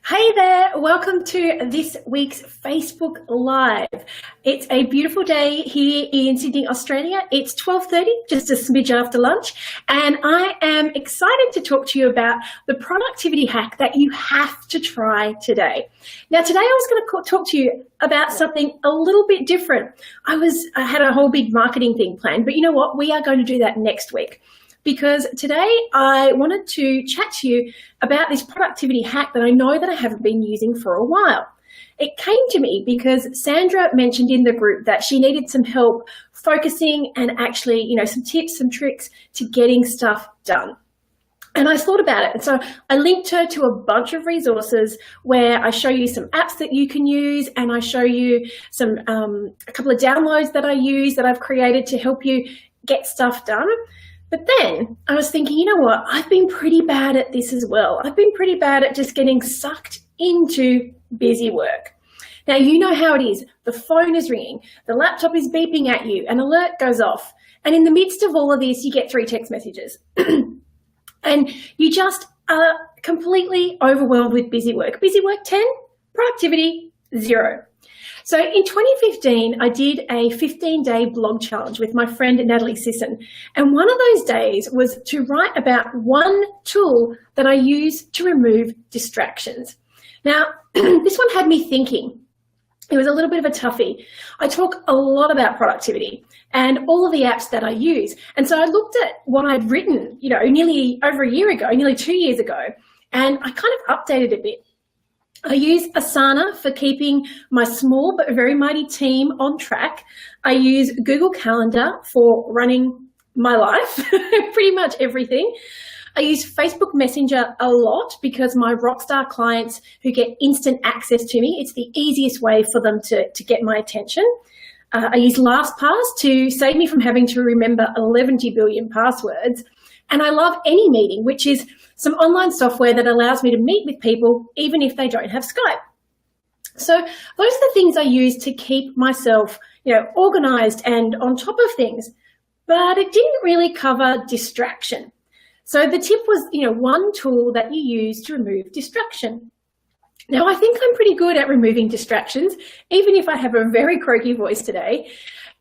Hey there, welcome to this week's Facebook Live. It's a beautiful day here in Sydney, Australia. It's 12:30, just a smidge after lunch, and I am excited to talk to you about the productivity hack that you have to try today. Now, today I was going to talk to you about something a little bit different. I had a whole big marketing thing planned, but you know what? We are going to do that next week. Because today I wanted to chat to you about this productivity hack that I know that I haven't been using for a while. It came to me because Sandra mentioned in the group that she needed some help focusing and actually, some tips, some tricks to getting stuff done. And I thought about it. And so I linked her to a bunch of resources where I show you some apps that you can use, and I show you a couple of downloads that I use that I've created to help you get stuff done. But then I was thinking, you know what? I've been pretty bad at this as well. I've been pretty bad at just getting sucked into busy work. Now, you know how it is. The phone is ringing, the laptop is beeping at you, an alert goes off. And in the midst of all of this, you get 3 text messages. And you just are completely overwhelmed with busy work. Busy work 10, productivity 0. So in 2015, I did a 15-day blog challenge with my friend Natalie Sisson. And one of those days was to write about one tool that I use to remove distractions. Now, this one had me thinking. It was a little bit of a toughie. I talk a lot about productivity and all of the apps that I use. And so I looked at what I'd written, nearly over a year ago, nearly 2 years ago, and I kind of updated a bit. I use Asana for keeping my small but very mighty team on track. I use Google Calendar for running my life, pretty much everything. I use Facebook Messenger a lot because my rockstar clients who get instant access to me, it's the easiest way for them to get my attention. I use LastPass to save me from having to remember 11 billion passwords. And I love AnyMeeting, which is some online software that allows me to meet with people even if they don't have Skype. So those are the things I use to keep myself, organized and on top of things. But it didn't really cover distraction. So the tip was, one tool that you use to remove distraction. Now, I think I'm pretty good at removing distractions, even if I have a very croaky voice today.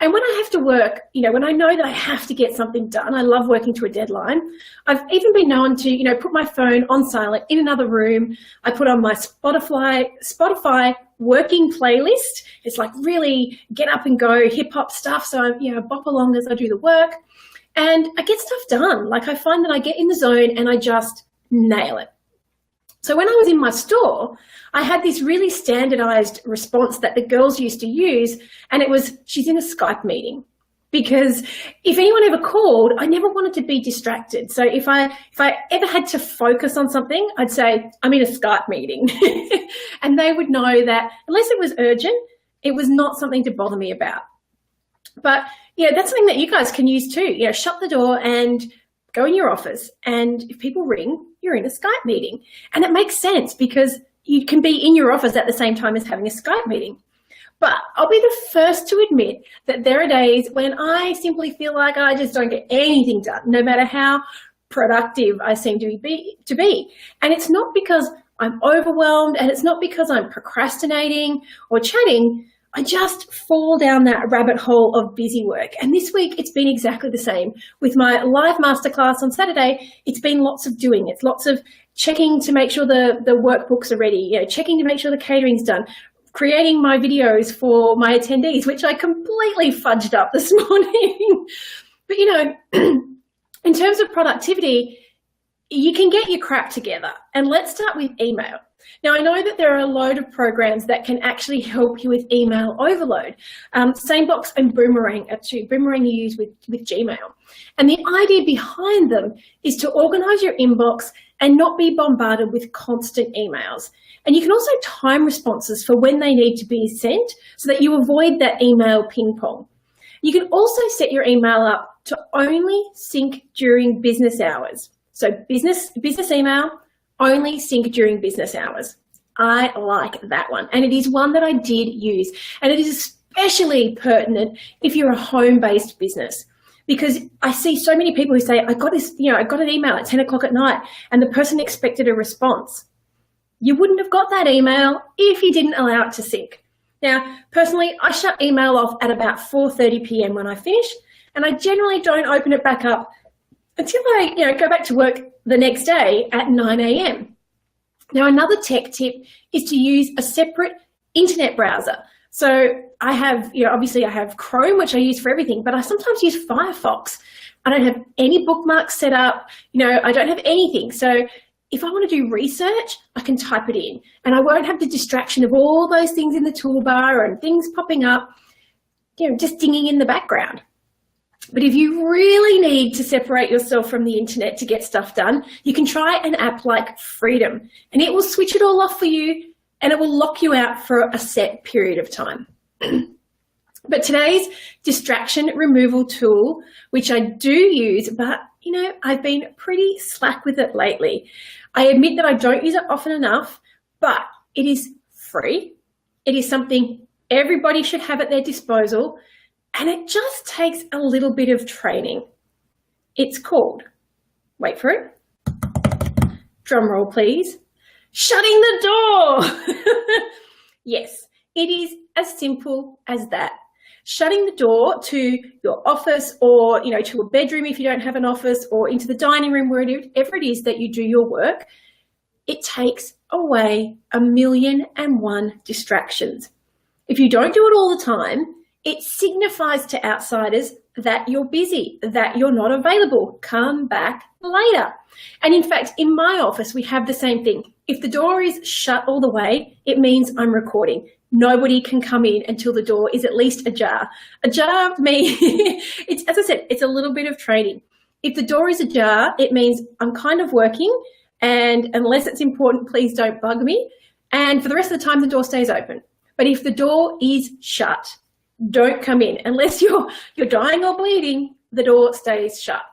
And when I have to work, when I know that I have to get something done, I love working to a deadline. I've even been known to, put my phone on silent in another room. I put on my Spotify working playlist. It's like really get up and go hip hop stuff. So I, bop along as I do the work and I get stuff done. Like I find that I get in the zone and I just nail it. So when I was in my store, I had this really standardized response that the girls used to use, and it was, she's in a Skype meeting. Because if anyone ever called, I never wanted to be distracted. So if I ever had to focus on something, I'd say, I'm in a Skype meeting. And they would know that unless it was urgent, it was not something to bother me about. But that's something that you guys can use too. Shut the door and go in your office, and if people ring, you're in a Skype meeting. And it makes sense because you can be in your office at the same time as having a Skype meeting. But I'll be the first to admit that there are days when I simply feel like I just don't get anything done, no matter how productive I seem to be. And it's not because I'm overwhelmed, and it's not because I'm procrastinating or chatting. I just fall down that rabbit hole of busy work. And this week, it's been exactly the same. With my live masterclass on Saturday, it's been lots of doing. It's lots of checking to make sure the workbooks are ready, checking to make sure the catering's done, creating my videos for my attendees, which I completely fudged up this morning. But, in terms of productivity, you can get your crap together. And let's start with email. Now, I know that there are a load of programs that can actually help you with email overload. Sanebox and Boomerang are 2. Boomerang you use with Gmail. And the idea behind them is to organize your inbox and not be bombarded with constant emails. And you can also time responses for when they need to be sent so that you avoid that email ping pong. You can also set your email up to only sync during business hours. So business email, only sync during business hours. I like that one. And it is one that I did use. And it is especially pertinent if you're a home-based business, because I see so many people who say, I got an email at 10 o'clock at night and the person expected a response. You wouldn't have got that email if you didn't allow it to sync. Now, personally, I shut email off at about 4:30 p.m. when I finish, and I generally don't open it back up until I go back to work the next day at 9 a.m. Now, another tech tip is to use a separate internet browser. So I have, obviously I have Chrome, which I use for everything, but I sometimes use Firefox. I don't have any bookmarks set up, I don't have anything. So if I want to do research, I can type it in and I won't have the distraction of all those things in the toolbar and things popping up, just dinging in the background. But if you really need to separate yourself from the internet to get stuff done, you can try an app like Freedom, and it will switch it all off for you and it will lock you out for a set period of time. But today's distraction removal tool, which I do use, but I've been pretty slack with it lately. I admit that I don't use it often enough, but it is free. It is something everybody should have at their disposal, and it just takes a little bit of training. It's called, wait for it, drum roll please, shutting the door. Yes, it is as simple as that. Shutting the door to your office or, to a bedroom if you don't have an office, or into the dining room, wherever it is that you do your work, it takes away 1,000,001 distractions. If you don't do it all the time, it signifies to outsiders that you're busy, that you're not available. Come back later. And in fact, in my office, we have the same thing. If the door is shut all the way, it means I'm recording. Nobody can come in until the door is at least ajar. Ajar for me, as I said, it's a little bit of training. If the door is ajar, it means I'm kind of working, and unless it's important, please don't bug me. And for the rest of the time, the door stays open. But if the door is shut, don't come in. Unless you're dying or bleeding, the door stays shut.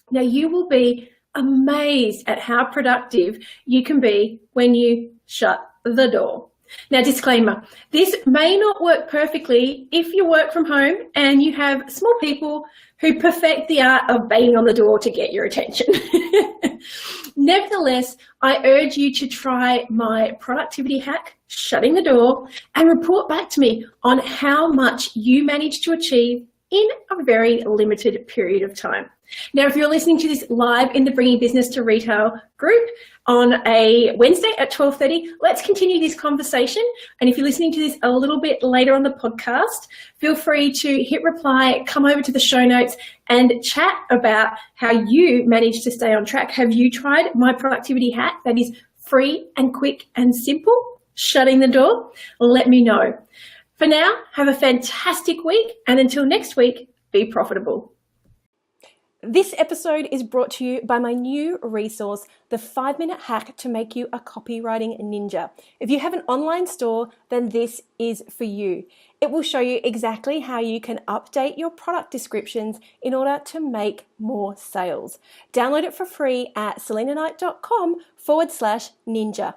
Now, you will be amazed at how productive you can be when you shut the door. Now, disclaimer, this may not work perfectly if you work from home and you have small people who perfect the art of banging on the door to get your attention. Nevertheless, I urge you to try my productivity hack, shutting the door, and report back to me on how much you managed to achieve in a very limited period of time. Now, if you're listening to this live in the Bringing Business to Retail group on a Wednesday at 12:30, let's continue this conversation. And if you're listening to this a little bit later on the podcast, feel free to hit reply, come over to the show notes and chat about how you managed to stay on track. Have you tried my productivity hack that is free and quick and simple, shutting the door? Let me know. For now, have a fantastic week, and until next week, be profitable. This episode is brought to you by my new resource, the 5-Minute Hack to Make You a Copywriting Ninja. If you have an online store, then this is for you. It will show you exactly how you can update your product descriptions in order to make more sales. Download it for free at selenaknight.com/ninja.